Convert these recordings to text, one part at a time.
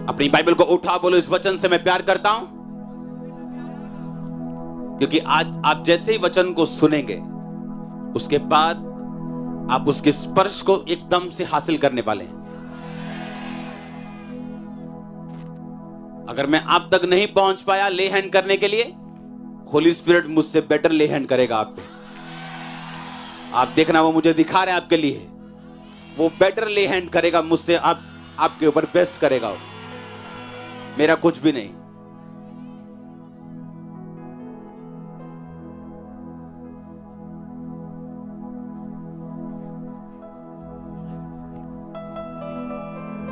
अपनी बाइबल को उठा, बोलो इस वचन से मैं प्यार करता हूं। क्योंकि आज आप जैसे ही वचन को सुनेंगे, उसके बाद आप उसके स्पर्श को एकदम से हासिल करने वाले हैं। अगर मैं आप तक नहीं पहुंच पाया ले हैंड करने के लिए, होली स्पिरिट मुझसे बेटर ले हैंड करेगा आप पे। आप देखना, वो मुझे दिखा रहे हैं आपके लिए, वो बेटर ले हैंड करेगा मुझसे, आपके ऊपर बेस्ट करेगा वो, मेरा कुछ भी नहीं।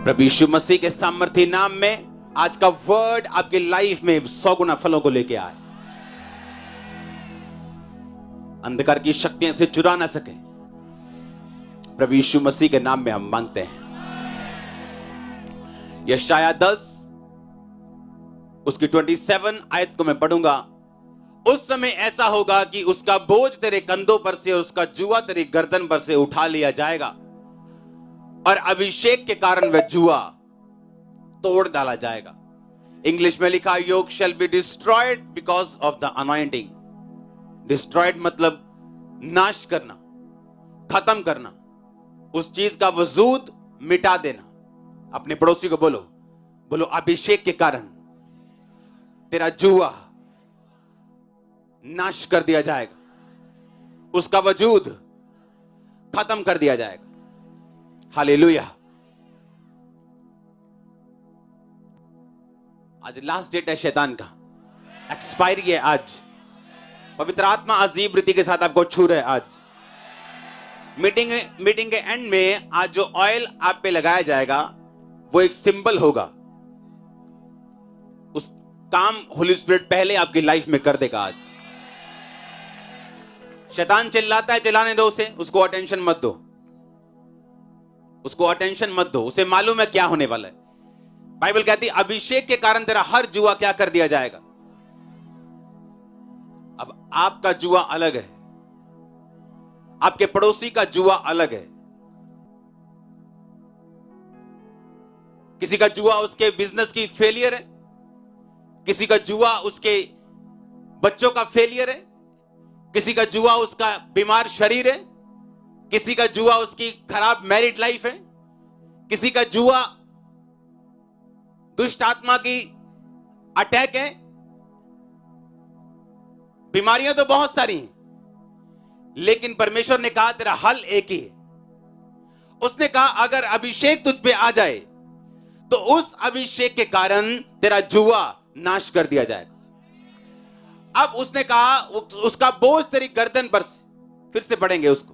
प्रभु यीशु मसीह के सामर्थी नाम में आज का वर्ड आपकी लाइफ में 100 गुना फलों को लेके आए। अंधकार की शक्तियां से चुरा ना सके, प्रभु यीशु मसीह के नाम में हम मांगते हैं। यशाया 10 उसकी 27 आयत को मैं पढ़ूंगा। उस समय ऐसा होगा कि उसका बोझ तेरे कंधों पर से और उसका जुआ तेरी गर्दन पर से उठा लिया जाएगा, और अभिषेक के कारण वह जुआ तोड़ डाला जाएगा। इंग्लिश में लिखा, yoke shall be destroyed because of the anointing. Destroyed मतलब नाश करना, खत्म करना, उस चीज का वजूद मिटा देना। अपने पड़ोसी को बोलो, बोलो अभिषेक के कारण तेरा जुआ नाश कर दिया जाएगा, उसका वजूद खत्म कर दिया जाएगा। हालेलुया। आज लास्ट डेट है शैतान का, एक्सपायरी है आज। पवित्र आत्मा अजीब रीति के साथ आपको छू रहे आज। मीटिंग के एंड में आज जो ऑयल आप पे लगाया जाएगा वो एक सिंबल होगा। उस काम होली स्पिरिट पहले आपकी लाइफ में कर देगा आज। शैतान चिल्लाता है, चिल्लाने दो उसे, उसको अटेंशन मत दो, उसको अटेंशन मत दो, उसे मालूम है क्या होने वाला है। बाइबल कहती है अभिषेक के कारण तेरा हर जुआ क्या कर दिया जाएगा। अब आपका जुआ अलग है, आपके पड़ोसी का जुआ अलग है। किसी का जुआ उसके बिजनेस की फेलियर है, किसी का जुआ उसके बच्चों का फेलियर है, किसी का जुआ उसका बीमार शरीर है, किसी का जुआ उसकी खराब मैरिड लाइफ है, किसी का जुआ दुष्ट आत्मा की अटैक है। बीमारियां तो बहुत सारी हैं, लेकिन परमेश्वर ने कहा तेरा हल एक ही है। उसने कहा अगर अभिषेक तुझ पे आ जाए तो उस अभिषेक के कारण तेरा जुआ नाश कर दिया जाएगा। अब उसने कहा उसका बोझ तेरी गर्दन पर से, फिर से पढ़ेंगे उसको।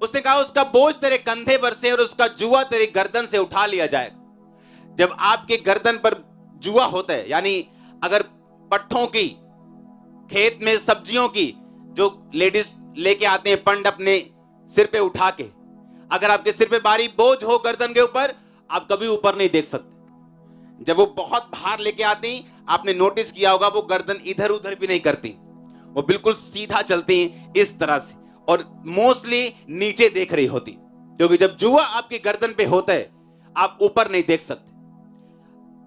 उसने कहा उसका बोझ तेरे कंधे पर से और उसका जुआ तेरी गर्दन से उठा लिया जाएगा। जब आपके गर्दन पर जुआ होता है, यानी अगर पट्ठों की, खेत में सब्जियों की जो लेडीज लेके आते हैं पंड अपने सिर पे उठा के, अगर आपके सिर पे भारी बोझ हो गर्दन के ऊपर, आप कभी ऊपर नहीं देख सकते। जब वो बहुत भार लेके आती, आपने नोटिस किया होगा वो गर्दन इधर उधर भी नहीं करती, वो बिल्कुल सीधा चलती हैं इस तरह से, और मोस्टली नीचे देख रही होती। क्योंकि जब जुआ आपकी गर्दन पे होता है, आप ऊपर नहीं देख सकते,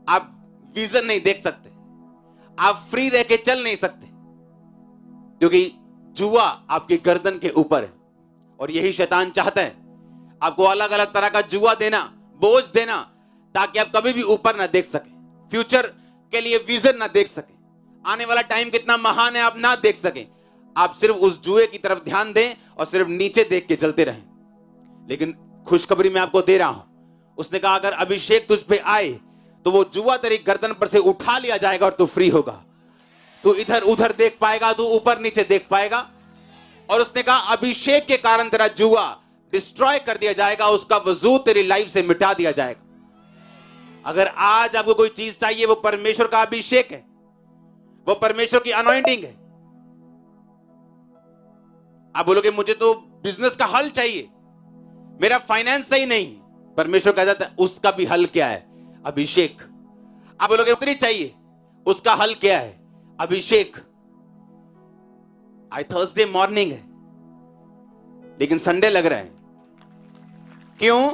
आप विजन नहीं देख सकते, आप फ्री रह के चल नहीं सकते, क्योंकि जुआ आपकी गर्दन के ऊपर है। और यही शैतान चाहता है, आपको अलग अलग तरह का जुआ देना, बोझ देना, ताकि आप कभी भी ऊपर ना देख सके, फ्यूचर के लिए विजन ना देख सके, आने वाला टाइम कितना महान है आप ना देख सके। आप सिर्फ उस जुए की तरफ ध्यान दें और सिर्फ नीचे देख के चलते रहें। लेकिन खुशखबरी मैं आपको दे रहा हूं, उसने कहा अगर अभिषेक तुझ पे आए तो वो जुआ तेरी गर्दन पर से उठा लिया जाएगा और तू फ्री होगा। तू इधर उधर देख पाएगा, तू ऊपर नीचे देख पाएगा। और उसने कहा अभिषेक के कारण तेरा जुआ डिस्ट्रॉय कर दिया जाएगा, उसका वजूद तेरी लाइफ से मिटा दिया जाएगा। अगर आज आपको कोई चीज चाहिए, वो परमेश्वर का अभिषेक है, वो परमेश्वर की अनॉइंटिंग है। आप बोलोगे मुझे तो बिजनेस का हल चाहिए, मेरा फाइनेंस सही नहीं, परमेश्वर कहता है उसका भी हल क्या है? अभिषेक। आप बोलोगे उतनी चाहिए, उसका हल क्या है? अभिषेक। आज थर्सडे मॉर्निंग है लेकिन संडे लग रहा है, क्यों?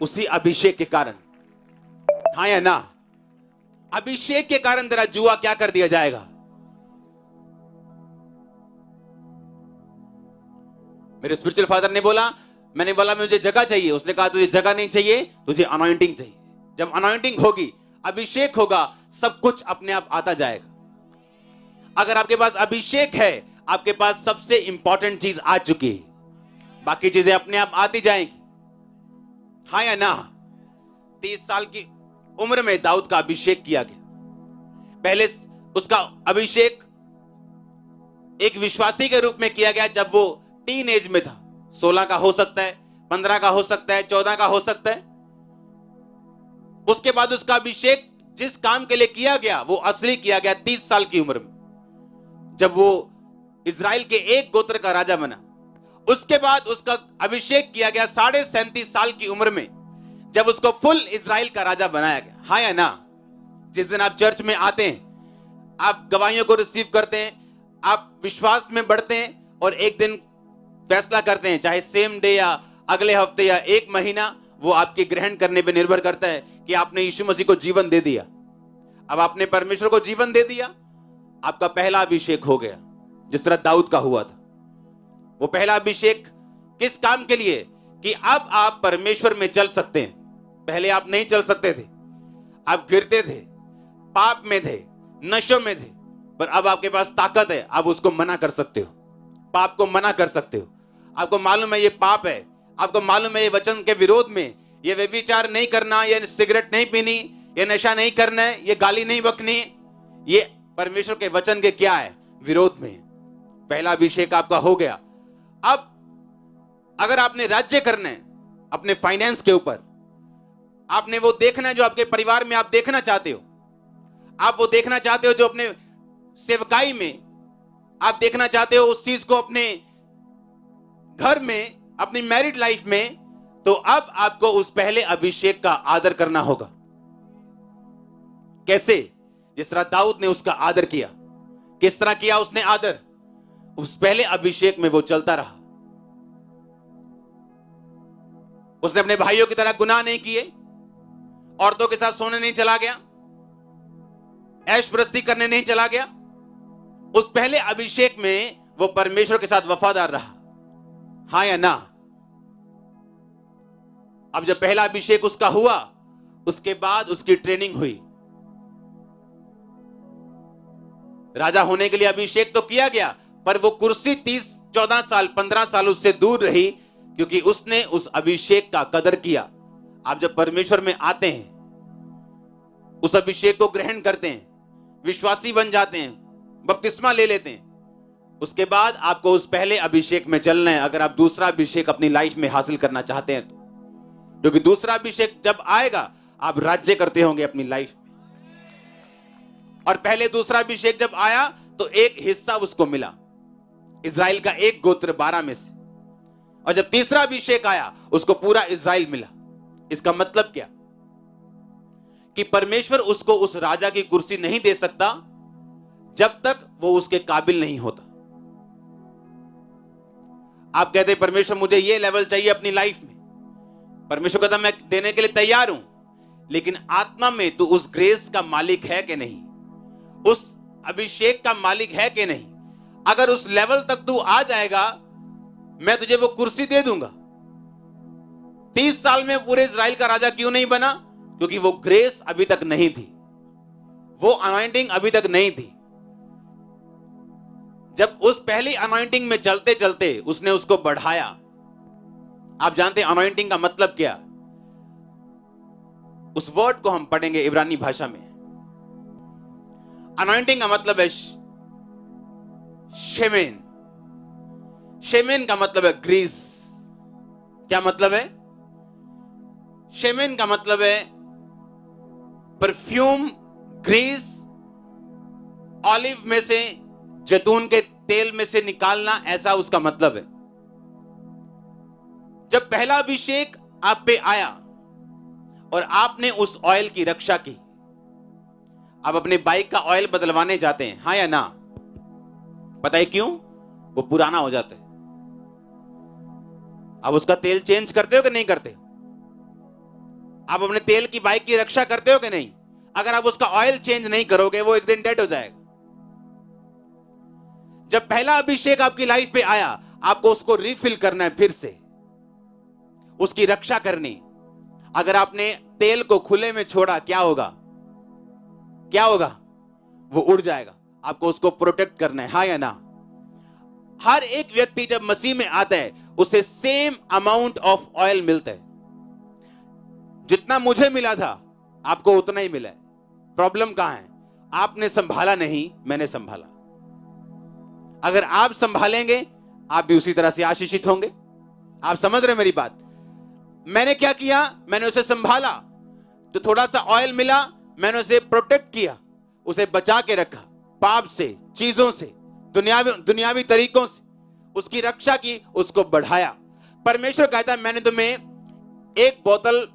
उसी अभिषेक के कारण। हाँ या ना? अभिषेक के कारण तेरा जुआ क्या कर दिया जाएगा? मेरे स्पिरिचुअल फादर ने बोला, मैंने बोला मुझे जगह चाहिए, उसने कहा तुझे जगह नहीं चाहिए, तुझे अनॉइंटिंग चाहिए। जब अनॉइंटिंग होगी, अभिषेक होगा, सब कुछ अपने आप आता जाएगा। अगर आपके पास अभिषेक है, आपके पास सबसे इंपॉर्टेंट चीज आ चुकी है, बाकी चीजें अपने आप आती जाएंगी। हाँ या ना? 30 साल की उम्र में दाऊद का अभिषेक किया गया। पहले उसका अभिषेक एक विश्वासी के रूप में किया गया जब वो टीन एज में था। 16 का हो सकता है, 15 का हो सकता है, 14 का हो सकता है। उसके बाद उसका अभिषेक जिस काम के लिए किया गया वो असली किया गया 30 साल की उम्र में, जब वो इजराइल के एक गोत्र का राजा बना। उसके बाद उसका अभिषेक किया गया 37.5 साल की उम्र में, जब उसको फुल इजराइल का राजा बनाया गया। हाँ या ना? जिस दिन आप चर्च में आते हैं, आप गवाहियों को रिसीव करते हैं, आप विश्वास में बढ़ते हैं और एक दिन फैसला करते हैं, चाहे सेम डे या अगले हफ्ते या एक महीना, वो आपके ग्रहण करने पे निर्भर करता है कि आपने यीशु मसीह को जीवन दे दिया। अब आपने परमेश्वर को जीवन दे दिया, आपका पहला अभिषेक हो गया, जिस तरह दाऊद का हुआ था। वो पहला अभिषेक किस काम के लिए? कि अब आप परमेश्वर में चल सकते हैं। पहले आप नहीं चल सकते थे, आप गिरते थे, पाप में थे, नशों में थे, पर अब आपके पास ताकत है, आप उसको मना कर सकते हो, पाप को मना कर सकते हो। आपको मालूम है ये पाप है, आपको मालूम है ये वचन के विरोध में, ये व्यभिचार नहीं करना, ये सिगरेट नहीं पीनी, ये नशा नहीं करना है, ये गाली नहीं बकनी, ये परमेश्वर के वचन के क्या है? विरोध में। पहला अभिषेक आपका हो गया। अब अगर आपने राज्य करना है अपने फाइनेंस के ऊपर, आपने वो देखना है जो आपके परिवार में आप देखना चाहते हो, आप वो देखना चाहते हो जो अपने सेवकाई में आप देखना चाहते हो, उस चीज को अपने घर में, अपनी मैरिड लाइफ में, तो अब आपको उस पहले अभिषेक का आदर करना होगा। कैसे? जिस तरह दाऊद ने उसका आदर किया। किस तरह किया उसने आदर? उस पहले अभिषेक में वो चलता रहा। उसने अपने भाइयों की तरह गुनाह नहीं किए, औरतों के साथ सोने नहीं चला गया, ऐशप्रस्ती करने नहीं चला गया। उस पहले अभिषेक में वो परमेश्वर के साथ वफादार रहा। हाँ या ना? अब जब पहला अभिषेक उसका हुआ, उसके बाद उसकी ट्रेनिंग हुई। राजा होने के लिए अभिषेक तो किया गया, पर वो कुर्सी 30, 14 साल, 15 साल उससे दूर रही, क्योंकि उसने उस अभिषेक का कदर किया। आप जब परमेश्वर में आते हैं, उस अभिषेक को ग्रहण करते हैं, विश्वासी बन जाते हैं, बपतिस्मा ले लेते हैं, उसके बाद आपको उस पहले अभिषेक में चलना है, अगर आप दूसरा अभिषेक अपनी लाइफ में हासिल करना चाहते हैं तो। क्योंकि दूसरा अभिषेक जब आएगा, आप राज्य करते होंगे अपनी लाइफ में। और पहले दूसरा अभिषेक जब आया तो एक हिस्सा उसको मिला, इजराइल का एक गोत्र 12 में से। और जब तीसरा अभिषेक आया, उसको पूरा इजराइल मिला। इसका मतलब क्या? कि परमेश्वर उसको उस राजा की कुर्सी नहीं दे सकता जब तक वो उसके काबिल नहीं होता। आप कहते हैं परमेश्वर मुझे ये लेवल चाहिए अपनी लाइफ में, परमेश्वर कहता मैं देने के लिए तैयार हूं, लेकिन आत्मा में तू उस ग्रेस का मालिक है कि नहीं, उस अभिषेक का मालिक है कि नहीं। अगर उस लेवल तक तू आ जाएगा, मैं तुझे वो कुर्सी दे दूंगा। 30 साल में पूरे इजराइल का राजा क्यों नहीं बना? क्योंकि वो ग्रेस अभी तक नहीं थी, वो अनॉइंटिंग अभी तक नहीं थी। जब उस पहली अनॉइंटिंग में चलते चलते उसने उसको बढ़ाया। आप जानते हैं अनॉइंटिंग का मतलब क्या? उस वर्ड को हम पढ़ेंगे इब्रानी भाषा में। अनॉइंटिंग का मतलब है शेमेन। शेमेन का मतलब है ग्रीस। क्या मतलब है? शेमेन का मतलब है परफ्यूम, ग्रीस, ऑलिव में से, जैतून के तेल में से निकालना, ऐसा उसका मतलब है। जब पहला अभिषेक आप पे आया और आपने उस ऑयल की रक्षा की, आप अपने बाइक का ऑयल बदलवाने जाते हैं, हाँ या ना? पता है क्यों? वो पुराना हो जाता है। अब उसका तेल चेंज करते हो कि नहीं करते? आप अपने तेल की बाइक की रक्षा करते हो कि नहीं? अगर आप उसका ऑयल चेंज नहीं करोगे वो एक दिन डेड हो जाएगा। जब पहला अभिषेक आपकी लाइफ पे आया, आपको उसको रिफिल करना है, फिर से उसकी रक्षा करनी। अगर आपने तेल को खुले में छोड़ा, क्या होगा? क्या होगा? वो उड़ जाएगा। आपको उसको प्रोटेक्ट करना है, हाँ या ना? हर एक व्यक्ति जब मसीह में आता है उसे सेम अमाउंट ऑफ ऑयल मिलता है। जितना मुझे मिला था आपको उतना ही मिला है। प्रॉब्लम कहां है? आपने संभाला नहीं, मैंने संभाला। अगर आप संभालेंगे आप भी उसी तरह से आशीषित होंगे। आप समझ रहे मेरी बात? मैंने क्या किया? मैंने उसे संभाला, तो थोड़ा सा ऑयल मिला, मैंने उसे प्रोटेक्ट किया, उसे बचा के रखा, पाप से, चीजों से, दुनियावी तरीकों से उसकी रक्षा की, उसको बढ़ाया। परमेश्वर कहता है मैंने तुम्हें एक बोतल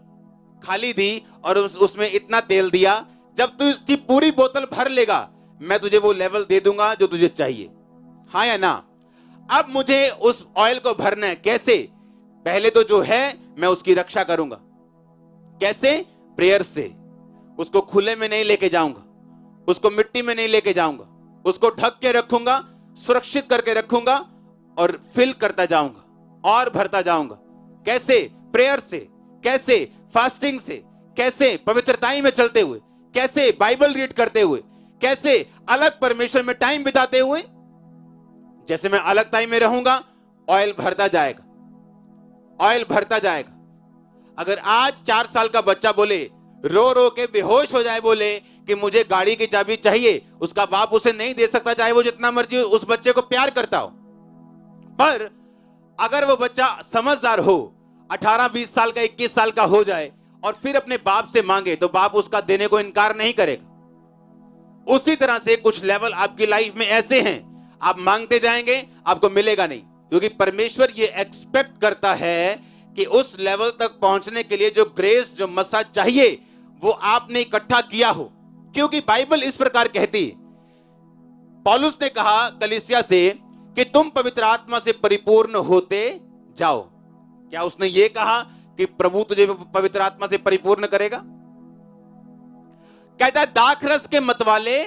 खाली दी और उसमें इतना तेल दिया, जब तू इसकी पूरी बोतल भर लेगा मैं तुझे वो लेवल दे दूंगा जो तुझे चाहिए, हाँ या ना? अब मुझे उस ऑयल को भरना है। कैसे? पहले तो जो है मैं उसकी रक्षा करूंगा। कैसे? प्रेयर से। उसको खुले में नहीं लेके जाऊंगा, उसको मिट्टी में नहीं लेके जाऊंगा, उसको ढक के रखूंगा, सुरक्षित करके रखूंगा और फिल करता जाऊंगा और भरता जाऊंगा। कैसे? प्रेयर से। कैसे? फास्टिंग से। कैसे? पवित्रताई में चलते हुए। कैसे? बाइबल रीड करते हुए। कैसे? अलग परमेश्वर में टाइम बिताते हुए। जैसे मैं अलग टाइम में रहूंगा, ऑयल भरता जाएगा, ऑयल भरता जाएगा। अगर आज 4 साल का बच्चा बोले, रो रो के बेहोश हो जाए, बोले कि मुझे गाड़ी की चाबी चाहिए, उसका बाप उसे नहीं दे सकता, चाहे वो जितना मर्जी उस बच्चे को प्यार करता हो। पर अगर वो बच्चा समझदार हो, 18-20 साल का, 21 साल का हो जाए और फिर अपने बाप से मांगे, तो बाप उसका देने को इनकार नहीं करेगा। उसी तरह से कुछ लेवल आपकी लाइफ में ऐसे हैं, आप मांगते जाएंगे, आपको मिलेगा नहीं, क्योंकि परमेश्वर ये एक्सपेक्ट करता है कि उस लेवल तक पहुंचने के लिए जो ग्रेस, जो मसाज चाहिए, वो आपने इकट्ठा किया हो। क्योंकि बाइबल इस प्रकार कहती है, पौलुस ने कहा कलीसिया से कि तुम पवित्र आत्मा से परिपूर्ण होते जाओ। क्या उसने ये कहा कि प्रभु तुझे पवित्र आत्मा से परिपूर्ण करेगा? कहता है दाखरस के मतवाले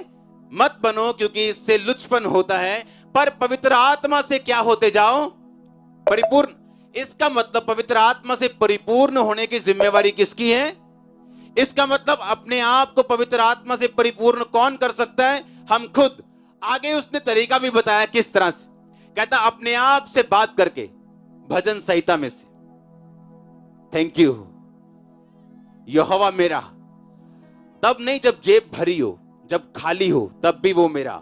मत बनो, क्योंकि इससे लुचपन होता है, पर पवित्र आत्मा से क्या होते जाओ? परिपूर्ण। इसका मतलब पवित्र आत्मा से परिपूर्ण होने की जिम्मेवारी किसकी है? इसका मतलब अपने आप को पवित्र आत्मा से परिपूर्ण कौन कर सकता है? हम खुद। आगे उसने तरीका भी बताया किस तरह से। कहता अपने आप से बात करके, भजन संहिता में से, थैंक यू यहोवा मेरा। तब नहीं जब जेब भरी हो, जब खाली हो, तब भी वो मेरा।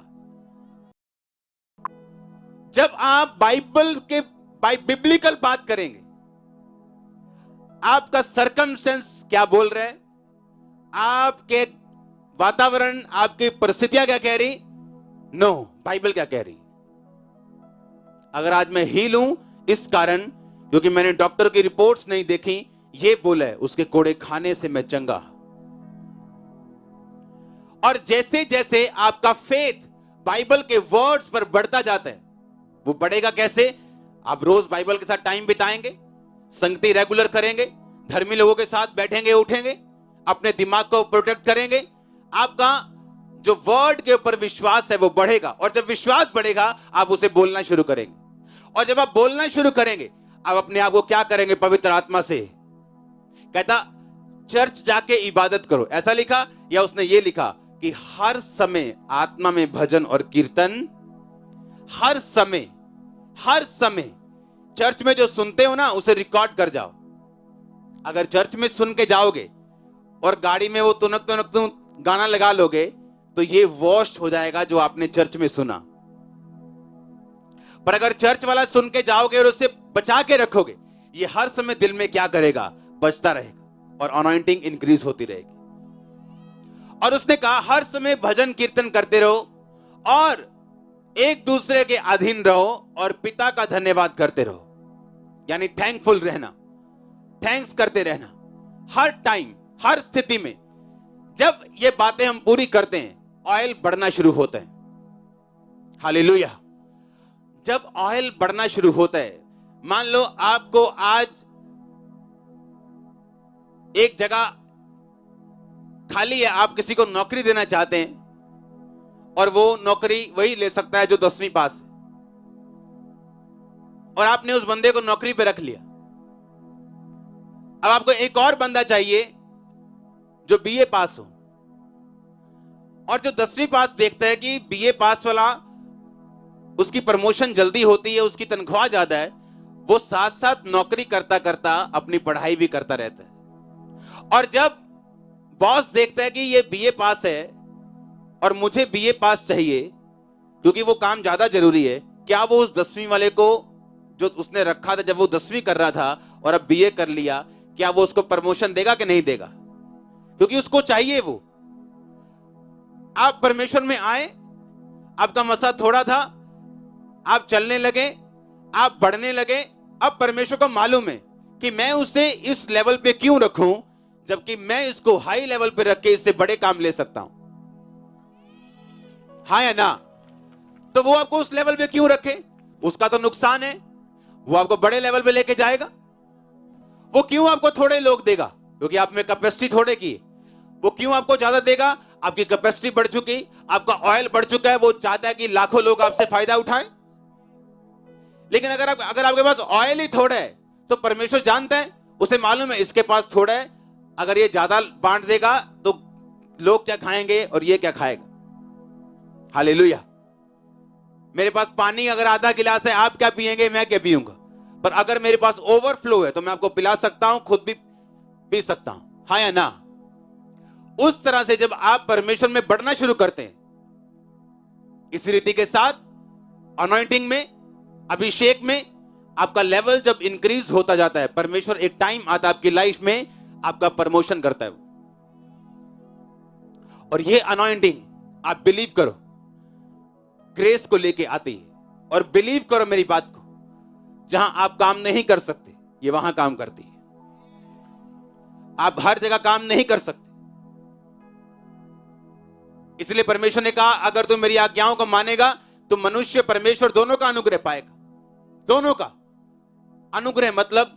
जब आप बाइबल के बिब्लिकल बात करेंगे, आपका सरकमस्टेंस क्या बोल रहा है, आपके वातावरण, आपकी परिस्थितियां क्या कह रही, नो, बाइबल क्या कह रही। अगर आज मैं हील हूं, इस कारण क्योंकि मैंने डॉक्टर की रिपोर्ट्स नहीं देखी, ये बोला है उसके कोड़े खाने से मैं चंगा। और जैसे जैसे आपका फेथ बाइबल के वर्ड्स पर बढ़ता जाता है, वो बढ़ेगा कैसे? आप रोज बाइबल के साथ टाइम बिताएंगे, संगति रेगुलर करेंगे, धर्मी लोगों के साथ बैठेंगे उठेंगे, अपने दिमाग को प्रोटेक्ट करेंगे, आपका जो वर्ड के ऊपर विश्वास है वो बढ़ेगा। और जब विश्वास बढ़ेगा आप उसे बोलना शुरू करेंगे, और जब आप बोलना शुरू करेंगे आप अपने आप को क्या करेंगे? पवित्र आत्मा से। कहता चर्च जाके इबादत करो, ऐसा लिखा, या उसने ये लिखा कि हर समय आत्मा में भजन और कीर्तन, हर समय, हर समय। चर्च में जो सुनते हो ना उसे रिकॉर्ड कर जाओ। अगर चर्च में सुन के जाओगे और गाड़ी में वो तुनक तुनक तुम गाना लगा लोगे, तो ये वॉश हो जाएगा जो आपने चर्च में सुना। पर अगर चर्च वाला सुन के जाओगे और उसे बचा के रखोगे, ये हर समय दिल में क्या करेगा? बचता रहेगा और अनॉइंटिंग इंक्रीज होती रहेगी। और उसने कहा हर समय भजन कीर्तन करते रहो और एक दूसरे के अधीन रहो और पिता का धन्यवाद करते रहो, यानी थैंकफुल रहना, थैंक्स करते रहना हर टाइम, हर स्थिति में। जब ये बातें हम पूरी करते हैं, ऑयल बढ़ना शुरू होता है। हालेलुया। जब ऑयल बढ़ना शुरू होता है, मान लो आपको आज एक जगह खाली है, आप किसी को नौकरी देना चाहते हैं और वो नौकरी वही ले सकता है जो 10वीं पास है, और आपने उस बंदे को नौकरी पे रख लिया। अब आपको एक और बंदा चाहिए जो बीए पास हो, और जो 10वीं पास देखता है कि बीए पास वाला उसकी प्रमोशन जल्दी होती है, उसकी तनख्वाह ज्यादा है, वो साथ साथ नौकरी करता करता अपनी पढ़ाई भी करता रहता है। और जब बॉस देखता है कि ये बीए पास है और मुझे बीए पास चाहिए क्योंकि वो काम ज्यादा जरूरी है, क्या वो उस 10वीं वाले को जो उसने रखा था जब वो 10वीं कर रहा था और अब बीए कर लिया, क्या वो उसको प्रमोशन देगा कि नहीं देगा? क्योंकि उसको चाहिए वो। आप परमेश्वर में आए, आपका मसा थोड़ा था, आप चलने लगे, आप बढ़ने लगे। अब परमेश्वर को मालूम है कि मैं उसे इस लेवल पे क्यों रखूं, जबकि मैं इसको हाई लेवल पे रख के इससे बड़े काम ले सकता हूं। हाँ या ना? तो वो आपको उस लेवल पे क्यों रखे? उसका तो नुकसान है, वो आपको बड़े लेवल पे लेके जाएगा। वो क्यों आपको थोड़े लोग देगा? क्योंकि आप में कैपेसिटी थोड़े की। वो क्यों आपको ज्यादा देगा? आपकी कैपेसिटी बढ़ चुकी, आपका ऑयल बढ़ चुका है, वो चाहता है कि लाखों लोग आपसे फायदा उठाएं। लेकिन अगर आपके पास ऑयल ही थोड़ा है तो परमेश्वर जानता है, उसे मालूम है इसके पास थोड़ा है, अगर ये ज्यादा बांट देगा तो लोग क्या खाएंगे और ये क्या खाएगा। हालेलुया। मेरे पास पानी अगर आधा गिलास है, आप क्या पिएंगे, मैं क्या पीऊंगा। पर अगर मेरे पास ओवरफ्लो है तो मैं आपको पिला सकता हूं, खुद भी पी सकता हूं। हाँ या ना? उस तरह से जब आप परमेश्वर में बढ़ना शुरू करते हैं, इस रीति के साथ अनॉइंटिंग में, अभिषेक में, आपका लेवल जब इंक्रीज होता जाता है, परमेश्वर एक टाइम आता है आपकी लाइफ में आपका प्रमोशन करता है। और ये अनॉइंटिंग आप बिलीव करो, ग्रेस को लेके आती है। और बिलीव करो मेरी बात को, जहां आप काम नहीं कर सकते ये वहां काम करती है। आप हर जगह काम नहीं कर सकते, इसलिए परमेश्वर ने कहा अगर तू मेरी आज्ञाओं को मानेगा तो मनुष्य परमेश्वर दोनों का अनुग्रह पाएगा। दोनों का अनुग्रह मतलब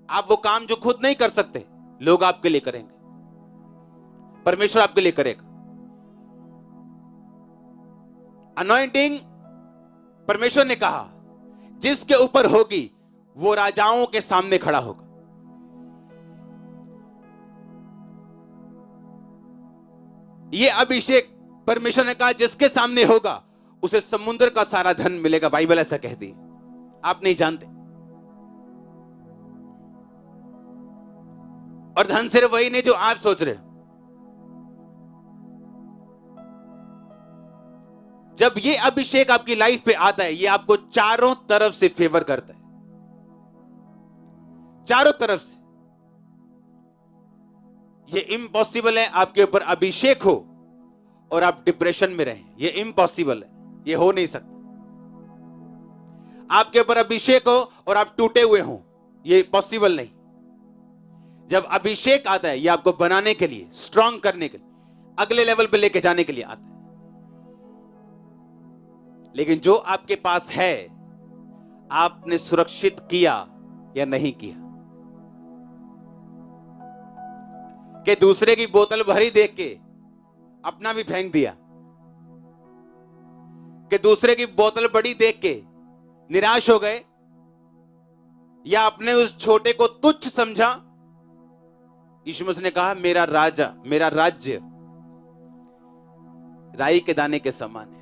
आप वो काम जो खुद नहीं कर सकते, लोग आपके लिए करेंगे, परमेश्वर आपके लिए करेगा। अनॉइंटिंग परमेश्वर ने कहा जिसके ऊपर होगी वो राजाओं के सामने खड़ा होगा। ये अभिषेक परमेश्वर ने कहा जिसके सामने होगा उसे समुद्र का सारा धन मिलेगा। बाइबल ऐसा कहती है, आप नहीं जानते। और धन सिर्फ वही नहीं जो आप सोच रहे हो। जब ये अभिषेक आपकी लाइफ पे आता है, ये आपको चारों तरफ से फेवर करता है, चारों तरफ से। ये इम्पॉसिबल है आपके ऊपर अभिषेक हो और आप डिप्रेशन में रहें, ये इम्पॉसिबल है, ये हो नहीं सकता। आपके ऊपर अभिषेक हो और आप टूटे हुए हो, ये पॉसिबल नहीं। जब अभिषेक आता है, ये आपको बनाने के लिए, स्ट्रांग करने के लिए, अगले लेवल पे लेके जाने के लिए आता है। लेकिन जो आपके पास है, आपने सुरक्षित किया या नहीं किया। कि दूसरे की बोतल भरी देख के अपना भी फेंक दिया, कि दूसरे की बोतल बड़ी देख के निराश हो गए, या अपने उस छोटे को तुच्छ समझा। यीशु मसीह ने कहा मेरा राजा, मेरा राज्य राई के दाने के समान है।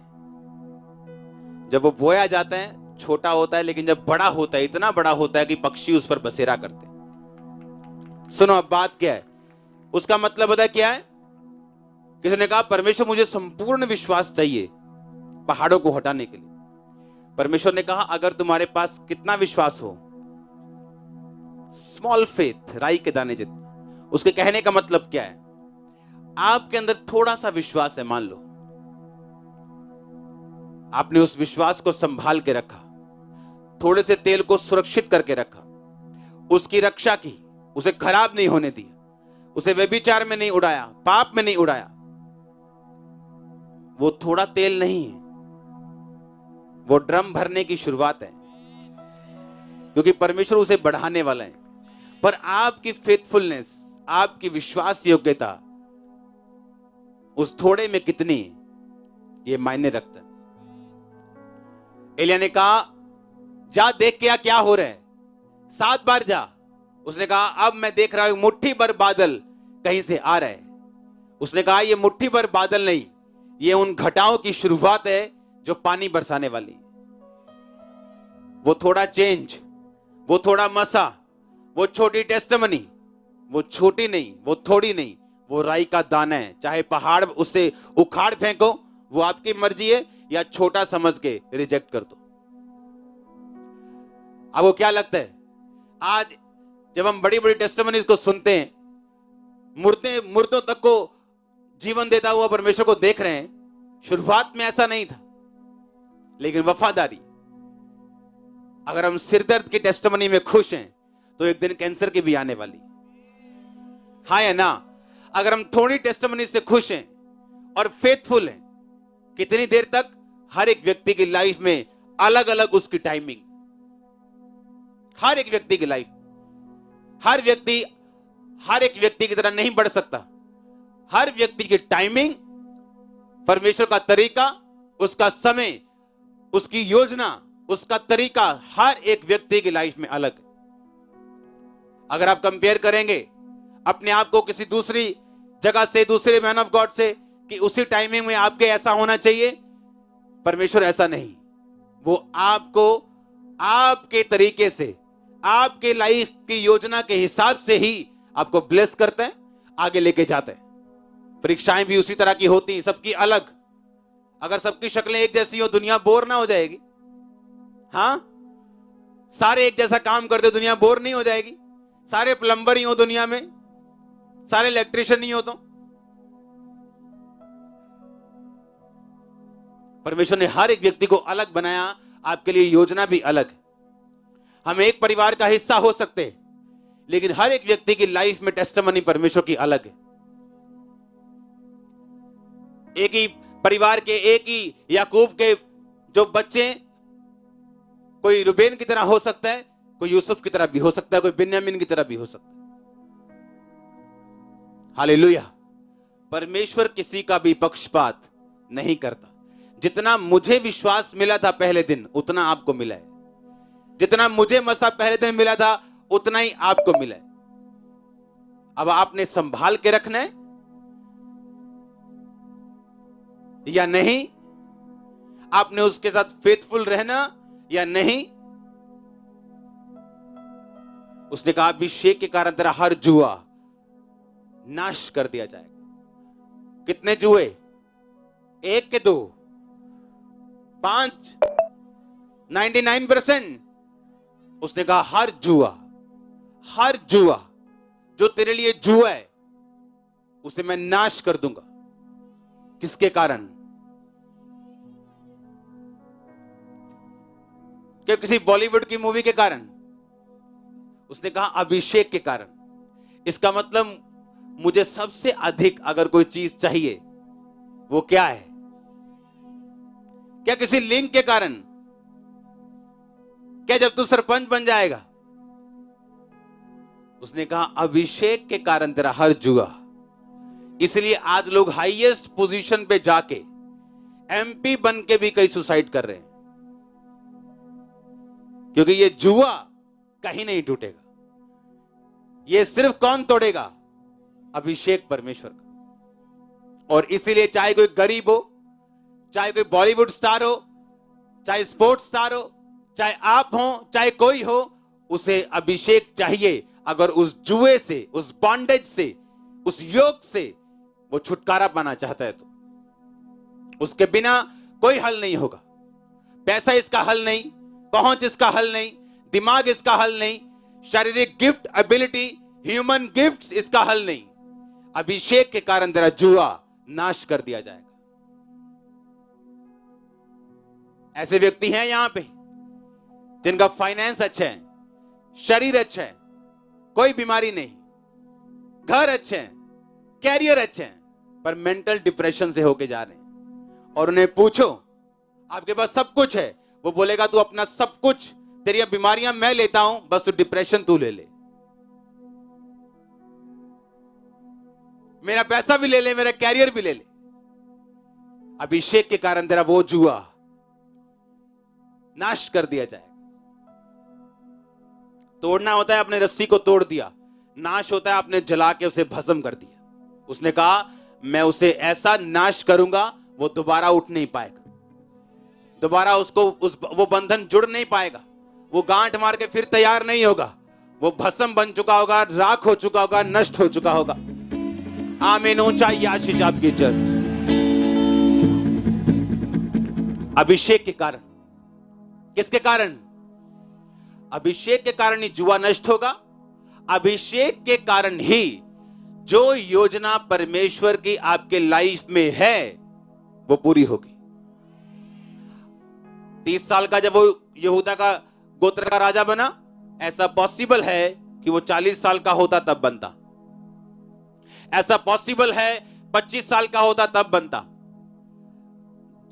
जब वो बोया जाता है छोटा होता है, लेकिन जब बड़ा होता है, इतना बड़ा होता है कि पक्षी उस पर बसेरा करते हैं। सुनो अब बात क्या है, उसका मतलब पता क्या है? किसी ने कहा परमेश्वर मुझे संपूर्ण विश्वास चाहिए पहाड़ों को हटाने के लिए। परमेश्वर ने कहा अगर तुम्हारे पास कितना विश्वास हो, स्मॉल फेथ, राई के दाने जितना। उसके कहने का मतलब क्या है? आपके अंदर थोड़ा सा विश्वास है, मान लो आपने उस विश्वास को संभाल के रखा, थोड़े से तेल को सुरक्षित करके रखा, उसकी रक्षा की, उसे खराब नहीं होने दिया, उसे व्यभिचार में नहीं उड़ाया, पाप में नहीं उड़ाया। वो थोड़ा तेल नहीं है, वो ड्रम भरने की शुरुआत है, क्योंकि परमेश्वर उसे बढ़ाने वाला है। पर आपकी फेथफुलनेस, आपकी विश्वास योग्यता उस थोड़े में कितनी, ये मायने रखता है। एलिया ने कहा जा देख के क्या हो रहा है, 7 बार जा। उसने कहा अब मैं देख रहा हूं मुट्ठी भर बादल कहीं से आ रहा है। उसने कहा ये मुट्ठी भर बादल नहीं, ये उन घटाओं की शुरुआत है जो पानी बरसाने वाली। वो थोड़ा चेंज, वो थोड़ा मसा, वो छोटी टेस्टिमनी, वो छोटी नहीं, वो थोड़ी नहीं, वो राई का दाना है। चाहे पहाड़ उससे उखाड़ फेंको, वो आपकी मर्जी है, या छोटा समझ के रिजेक्ट कर दो। अब वो क्या लगता है, आज जब हम बड़ी बड़ी टेस्टिमनीज को सुनते हैं, मुर्दों तक को जीवन देता हुआ परमेश्वर को देख रहे हैं, शुरुआत में ऐसा नहीं था, लेकिन वफादारी। अगर हम सिरदर्द की टेस्टिमनी में खुश हैं तो एक दिन कैंसर की भी आने वाली, हाँ या ना। अगर हम थोड़ी टेस्टिमनी से खुश हैं और फेथफुल हैं, कितनी देर तक, हर एक व्यक्ति की लाइफ में अलग अलग उसकी टाइमिंग, हर एक व्यक्ति की लाइफ, हर एक व्यक्ति की तरह नहीं बढ़ सकता। हर व्यक्ति की टाइमिंग, परमेश्वर का तरीका, उसका समय, उसकी योजना, उसका तरीका, हर एक व्यक्ति की लाइफ में अलग है। अगर आप कंपेयर करेंगे अपने आप को किसी दूसरी जगह से, दूसरे मैन ऑफ गॉड से, कि उसी टाइमिंग में आपके ऐसा होना चाहिए, परमेश्वर ऐसा नहीं। वो आपको आपके तरीके से, आपके लाइफ की योजना के हिसाब से ही आपको ब्लेस करते हैं, आगे लेके जाते हैं। परीक्षाएं भी उसी तरह की होती हैं, सबकी अलग। अगर सबकी शक्लें एक जैसी हो, दुनिया बोर ना हो जाएगी? हाँ, सारे एक जैसा काम करते, दुनिया बोर नहीं हो जाएगी? सारे प्लम्बर ही हो दुनिया में, सारे इलेक्ट्रिशियन नहीं हो तो? परमेश्वर ने हर एक व्यक्ति को अलग बनाया, आपके लिए योजना भी अलग है। हम एक परिवार का हिस्सा हो सकते हैं, लेकिन हर एक व्यक्ति की लाइफ में टेस्टिमनी परमेश्वर की अलग है। एक ही परिवार के, एक ही याकूब के जो बच्चे, कोई रुबेन की तरह हो सकता है, कोई यूसुफ की तरह भी हो सकता है, कोई बिन्यामीन की तरह भी हो सकता है। हालेलुया। परमेश्वर किसी का भी पक्षपात नहीं करता। जितना मुझे विश्वास मिला था पहले दिन, उतना आपको मिला है। जितना मुझे मसा पहले दिन मिला था, उतना ही आपको मिला है। अब आपने संभाल के रखना है या नहीं? आपने उसके साथ फेथफुल रहना या नहीं? उसने कहा अभिषेक के कारण तेरा हर जुआ नाश कर दिया जाएगा। कितने जुए? 1 के 2, 5, 99%। उसने कहा हर जुआ जो तेरे लिए जुआ है, उसे मैं नाश कर दूंगा। किसके कारण? क्या किसी बॉलीवुड की मूवी के कारण? उसने कहा अभिषेक के कारण। इसका मतलब मुझे सबसे अधिक अगर कोई चीज चाहिए, वो क्या है? क्या किसी लिंक के कारण? क्या जब तू सरपंच बन जाएगा? उसने कहा अभिषेक के कारण तेरा हर जुआ। इसलिए आज लोग हाईएस्ट पोजीशन पे जाके एमपी बन के भी कई सुसाइड कर रहे हैं, क्योंकि ये जुआ कहीं नहीं टूटेगा। ये सिर्फ कौन तोड़ेगा? अभिषेक परमेश्वर का। और इसीलिए चाहे कोई गरीब हो, चाहे कोई बॉलीवुड स्टार हो, चाहे स्पोर्ट्स स्टार हो, चाहे आप हो, चाहे कोई हो, उसे अभिषेक चाहिए। अगर उस जुए से, उस बॉन्डेज से, उस योग से वो छुटकारा पाना चाहता है, तो उसके बिना कोई हल नहीं होगा। पैसा इसका हल नहीं, पहुंच इसका हल नहीं, दिमाग इसका हल नहीं, शारीरिक गिफ्ट, एबिलिटी, ह्यूमन गिफ्ट्स इसका हल नहीं। अभिषेक के कारण तेरा जुआ नाश कर दिया जाएगा। ऐसे व्यक्ति हैं यहां पे जिनका फाइनेंस अच्छा है, शरीर अच्छा है, कोई बीमारी नहीं, घर अच्छे हैं, कैरियर अच्छे हैं, पर मेंटल डिप्रेशन से होके जा रहे हैं। और उन्हें पूछो आपके पास सब कुछ है, वो बोलेगा तू अपना सब कुछ, तेरी बीमारियां मैं लेता हूं, बस डिप्रेशन तू ले ले। मेरा पैसा भी ले ले, मेरा कैरियर भी ले ले। अभिषेक के कारण तेरा वो जुआ नाश कर दिया जाएगा। तोड़ना होता है, अपने रस्सी को तोड़ दिया। नाश होता है, आपने जला के उसे भस्म कर दिया। उसने कहा मैं उसे ऐसा नाश करूंगा वो दोबारा उठ नहीं पाएगा, दोबारा उसको वो बंधन जुड़ नहीं पाएगा, वो गांठ मार के फिर तैयार नहीं होगा, वो भस्म बन चुका होगा, राख हो चुका होगा, नष्ट हो चुका होगा। आमीन। ऊंचाई आशीष आपकी चर्च। अभिषेक के कारण, किसके कारण? अभिषेक के कारण ही जुआ नष्ट होगा। अभिषेक के कारण ही जो योजना परमेश्वर की आपके लाइफ में है वो पूरी होगी। 30 साल का जब वो यहूदा का गोत्र का राजा बना, ऐसा पॉसिबल है कि वो 40 साल का होता तब बनता, ऐसा पॉसिबल है 25 साल का होता तब बनता।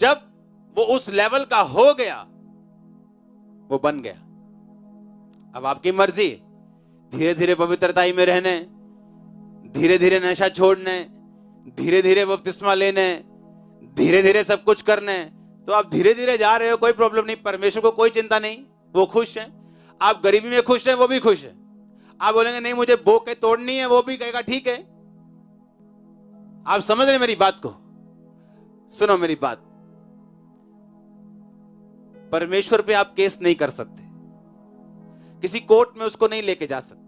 जब वो उस लेवल का हो गया वो बन गया। अब आपकी मर्जी, धीरे धीरे पवित्रताई में रहने, धीरे धीरे नशा छोड़ने, धीरे धीरे बपतिस्मा लेने, धीरे धीरे सब कुछ करने। तो आप धीरे धीरे जा रहे हो, कोई प्रॉब्लम नहीं, परमेश्वर को कोई चिंता नहीं, वो खुश है। आप गरीबी में खुश हैं, वो भी खुश है। आप बोलेंगे नहीं मुझे बो के तोड़नी है, वो भी कहेगा ठीक है। आप समझ रहे मेरी बात को? सुनो मेरी बात, परमेश्वर पे आप केस नहीं कर सकते, किसी कोर्ट में उसको नहीं लेके जा सकते,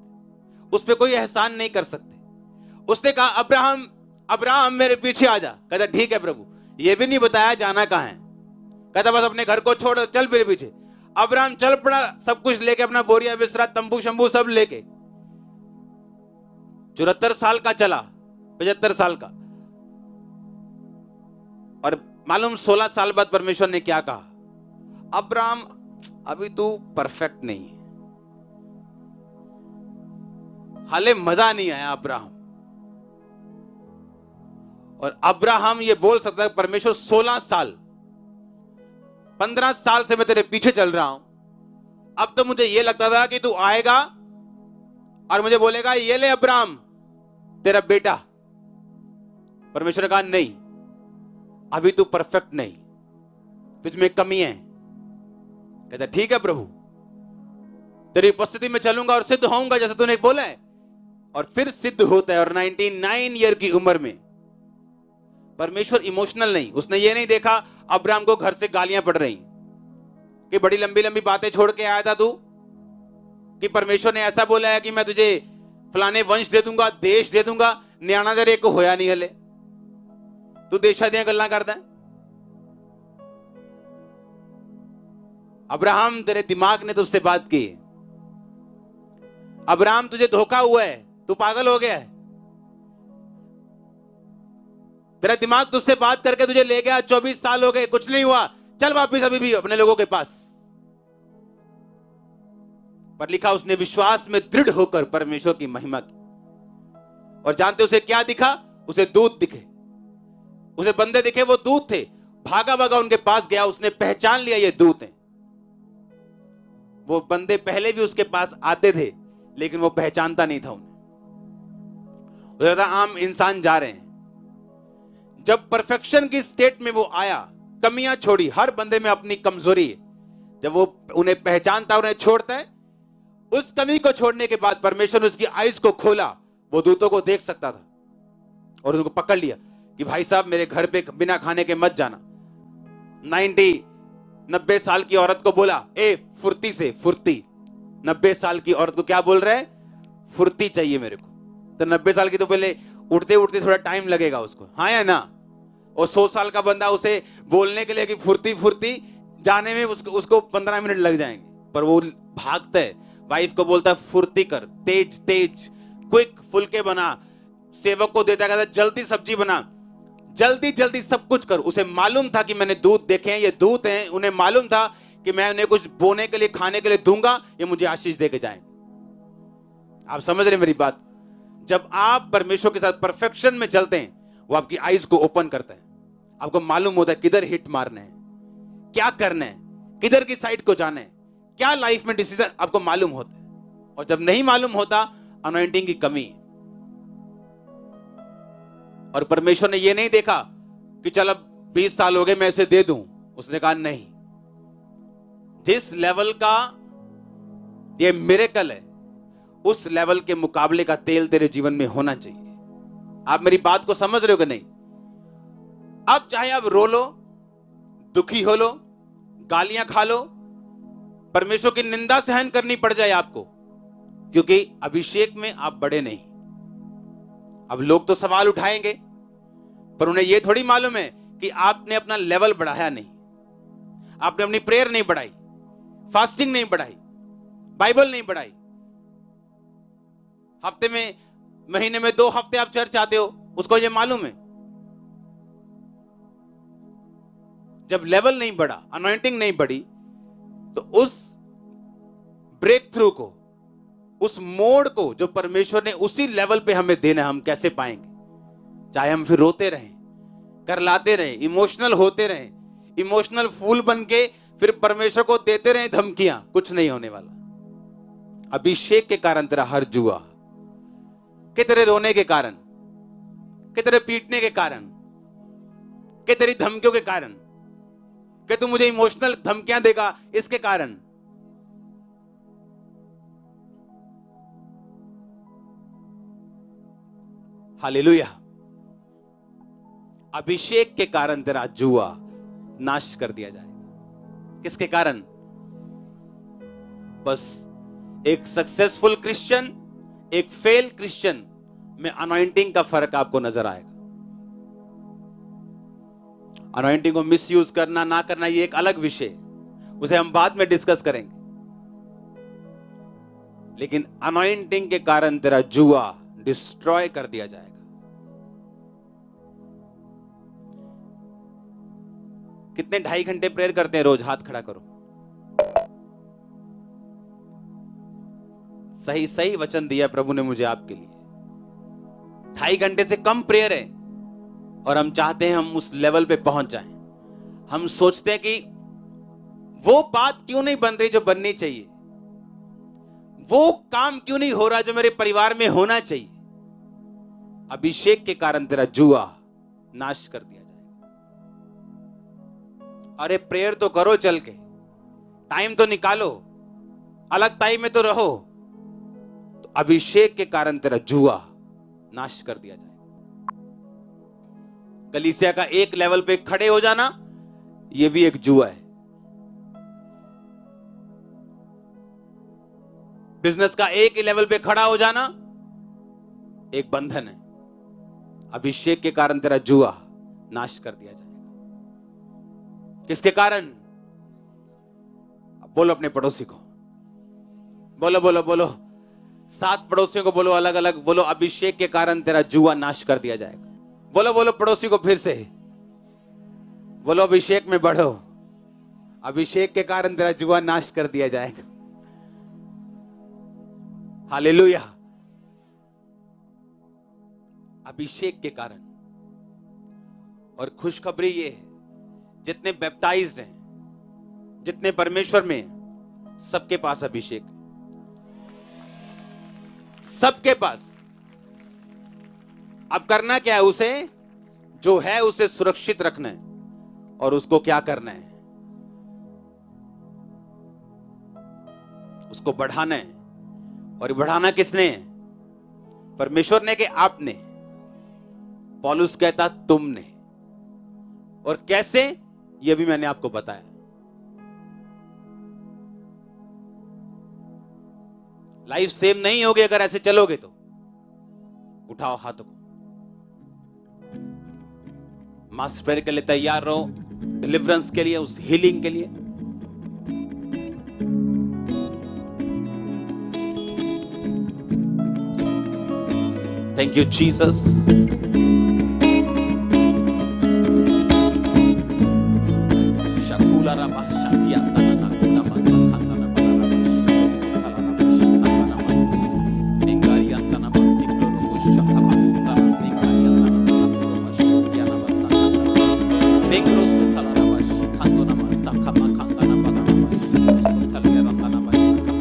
उस पे कोई एहसान नहीं कर सकते। उसने कहा अब्राहम, अब्राहम मेरे पीछे आ जा। कहता ठीक है प्रभु। ये भी नहीं बताया जाना कहां है। कहता बस अपने घर को छोड़ चल मेरे पीछे। अब्राहम चल पड़ा, सब कुछ लेके, अपना बोरिया बिस्तरा तंबू शंबू सब लेके। 74 साल का चला, 75 साल का। और मालूम 16 साल बाद परमेश्वर ने क्या कहा? अब्राहम अभी तू परफेक्ट नहीं है, हाले मजा नहीं आया अब्राहम। और अब्राहम ये बोल सकता है परमेश्वर 16 साल 15 साल से मैं तेरे पीछे चल रहा हूं, अब तो मुझे ये लगता था कि तू आएगा और मुझे बोलेगा ये ले अब्राहम तेरा बेटा। परमेश्वर ने कहा नहीं, अभी तू परफेक्ट नहीं, तुझ में कमी है। कहता ठीक है प्रभु, तेरी उपस्थिति में चलूंगा और सिद्ध होऊंगा जैसे तूने बोला है। और फिर सिद्ध होता है। और 99 ईयर की उम्र में परमेश्वर इमोशनल नहीं, उसने ये नहीं देखा अब्राहम को घर से गालियां पड़ रही कि बड़ी लंबी लंबी बातें छोड़ के आया था तू, कि परमेश्वर ने ऐसा बोला है कि मैं तुझे फलाने वंश दे दूंगा, देश दे दूंगा, न्याणा तेरे को होया नहीं हले, तू देशा दिया गल्ला करता है। अब्राहम तेरे दिमाग ने तुझसे बात की। अब्राहम तुझे धोखा हुआ है, तू पागल हो गया है। तेरा दिमाग तुझसे बात करके तुझे ले गया, 24 साल हो गए, कुछ नहीं हुआ, चल वापिस अभी भी अपने लोगों के पास। पर लिखा उसने विश्वास में दृढ़ होकर परमेश्वर की महिमा की। और जानते उसे क्या दिखा? उसे दूत दिखे, उसे बंदे दिखे, वो दूत थे। भागा भागा उनके पास गया, उसने पहचान लिया ये दूत हैं। वो बंदे पहले भी उसके पास आते थे लेकिन वो पहचानता नहीं था उन्हें। वो ज्यादा आम इंसान जा रहे हैं। जब परफेक्शन की स्टेट में वो आया, कमियां छोड़ी, हर बंदे में अपनी कमजोरी है, जब वो उन्हें पहचानता, उन्हें छोड़ता है, उस कमी को छोड़ने के बाद परमेश्वर ने उसकी आइज को खोला, वो दूतों को देख सकता था और उनको पकड़ लिया कि भाई साहब मेरे घर पे बिना खाने के मत जाना। 90 साल की औरत को बोला ए फुर्ती से, फुर्ती। 90 साल की औरत को क्या बोल रहा है? फुर्ती चाहिए मेरे को। तो 90 साल की तो पहले उठते उठते थोड़ा टाइम लगेगा उसको, हाँ या ना? और 100 साल का बंदा उसे बोलने के लिए कि फुर्ती फुर्ती, जाने में उसको 15 मिनट लग जाएंगे, पर वो भागता है, वाइफ को बोलता है फुर्ती कर, तेज तेज, क्विक, फुलके बना, सेवक को देता कहता जल्दी सब्जी बना, जल्दी जल्दी सब कुछ कर। उसे मालूम था कि मैंने दूत देखे हैं, ये दूत हैं, उन्हें मालूम था कि मैं उन्हें कुछ बोने के लिए, खाने के लिए दूंगा, ये मुझे आशीष देके जाएंगे। आप समझ रहे मेरी बात? जब आप परमेश्वर के साथ परफेक्शन में चलते हैं, वो आपकी आईज को ओपन करता है, आपको मालूम होता है किधर हिट मारना है, क्या करना है, किधर की साइड को जाना है, क्या लाइफ में डिसीजन आपको मालूम होता है। और जब नहीं मालूम होता, अनॉइंटिंग की कमी है। और परमेश्वर ने ये नहीं देखा कि चल अब 20 साल हो गए मैं इसे दे दूं। उसने कहा नहीं, जिस लेवल का ये मिरेकल है उस लेवल के मुकाबले का तेल तेरे जीवन में होना चाहिए। आप मेरी बात को समझ रहे हो कि नहीं? अब चाहे आप रो लो, दुखी हो लो, गालियां खा लो, परमेश्वर की निंदा सहन करनी पड़ जाए आपको, क्योंकि अभिषेक में आप बड़े नहीं। अब लोग तो सवाल उठाएंगे, पर उन्हें यह थोड़ी मालूम है कि आपने अपना लेवल बढ़ाया नहीं, आपने अपनी प्रेयर नहीं बढ़ाई, फास्टिंग नहीं बढ़ाई, बाइबल नहीं बढ़ाई। हफ्ते में, महीने में 2 हफ्ते आप चर्च आते हो, उसको ये मालूम है। जब लेवल नहीं बढ़ा, अनॉइंटिंग नहीं बढ़ी, तो उस ब्रेक थ्रू को, उस मोड़ को जो परमेश्वर ने उसी लेवल पे हमें देना, हम कैसे पाएंगे? चाहे हम फिर रोते रहें, करलाते रहें, इमोशनल होते रहें, इमोशनल फूल बन के फिर परमेश्वर को देते रहें धमकियां, कुछ नहीं होने वाला। अभिषेक के कारण तेरा हर जुआ, कि तेरे रोने के कारण, कि तेरे पीटने के कारण, कि तेरी धमकियों के कारण, कि तू मुझे इमोशनल धमकियां देगा इसके कारण, हालेलुया, अभिषेक के कारण तेरा जुआ नाश कर दिया जाएगा। किसके कारण? बस एक सक्सेसफुल क्रिश्चियन, एक फेल क्रिश्चियन में अनॉइंटिंग का फर्क आपको नजर आएगा। अनॉइंटिंग को मिसयूज करना ना करना ये एक अलग विषय, उसे हम बाद में डिस्कस करेंगे। लेकिन अनॉइंटिंग के कारण तेरा जुआ डिस्ट्रॉय कर दिया जाएगा। कितने 2.5 घंटे प्रेयर करते हैं रोज? हाथ खड़ा करो। सही सही वचन दिया प्रभु ने मुझे आपके लिए। 2.5 घंटे से कम प्रेयर है और हम चाहते हैं हम उस लेवल पे पहुंच जाएं। हम सोचते हैं कि वो बात क्यों नहीं बन रही जो बननी चाहिए, वो काम क्यों नहीं हो रहा जो मेरे परिवार में होना चाहिए। अभिषेक के कारण तेरा जुआ नाश कर दिया जाएगा। अरे प्रेयर तो करो, चल के टाइम तो निकालो, अलग टाइम में तो रहो। तो अभिषेक के कारण तेरा जुआ नाश कर दिया जाएगा। कलीसिया का एक लेवल पे खड़े हो जाना, यह भी एक जुआ है। बिजनेस का एक ही लेवल पे खड़ा हो जाना एक बंधन है। अभिषेक के कारण तेरा जुआ नाश कर दिया जाएगा। किसके कारण? बोलो अपने पड़ोसी को, बोलो बोलो बोलो, 7 पड़ोसियों को बोलो, अलग अलग बोलो, अभिषेक के कारण तेरा जुआ नाश कर दिया जाएगा। बोलो बोलो पड़ोसी को फिर से बोलो, अभिषेक में बढ़ो, अभिषेक के कारण तेरा जुआ नाश कर दिया जाएगा। हालेलुया। अभिषेक के कारण। और खुशखबरी ये है, जितने बैप्टाइज्ड हैं, जितने परमेश्वर में, सबके पास अभिषेक, सबके पास। अब करना क्या है? उसे जो है उसे सुरक्षित रखना है। और उसको क्या करना है? उसको बढ़ाना है। और बढ़ाना किसने? परमेश्वर ने कि आपने? पौलुस कहता तुमने। और कैसे? यह भी मैंने आपको बताया। लाइफ सेम नहीं होगी अगर ऐसे चलोगे तो। उठाओ हाथों को, मास प्रेयर के लिए तैयार रहो, डिलीवरेंस के लिए, उस हीलिंग के लिए। Thank you Jesus. शकुला रामा शाकिया तना कुना मसा खाना बना निंगारिया तना मसिक्लो रो शका मसुता निंगारिया तना मशुकिया ना मसा निंगरो सुतला रामा शिखांदो ना मसा खमा खांदा ना बना सुतला रंगा ना मशका।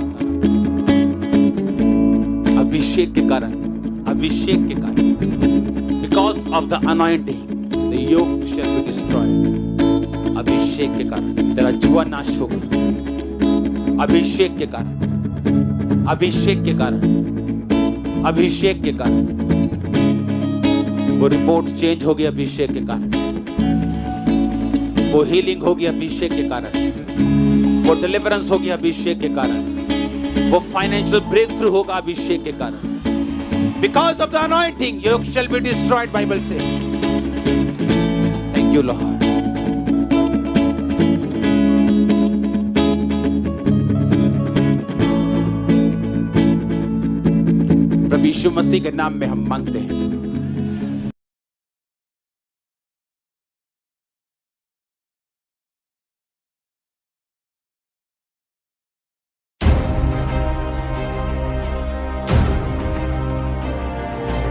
अभिषेक के कारण, अभिषेक के कारण, because of the anointing, the yoke shall be destroyed. अभिषेक के कारण तेरा जुआ नाश होगा। अभिषेक के कारण, अभिषेक के कारण, अभिषेक के कारण वो रिपोर्ट चेंज होगी। अभिषेक के कारण वो हीलिंग होगी। अभिषेक के कारण वो डिलीवरेंस होगी। अभिषेक के कारण वो फाइनेंशियल ब्रेक थ्रू होगा। अभिषेक के कारण because of the anointing yoke shall be destroyed, Bible says. Thank you, Lord. प्रभु यीशु मसीह के नाम में हम मांगते हैं।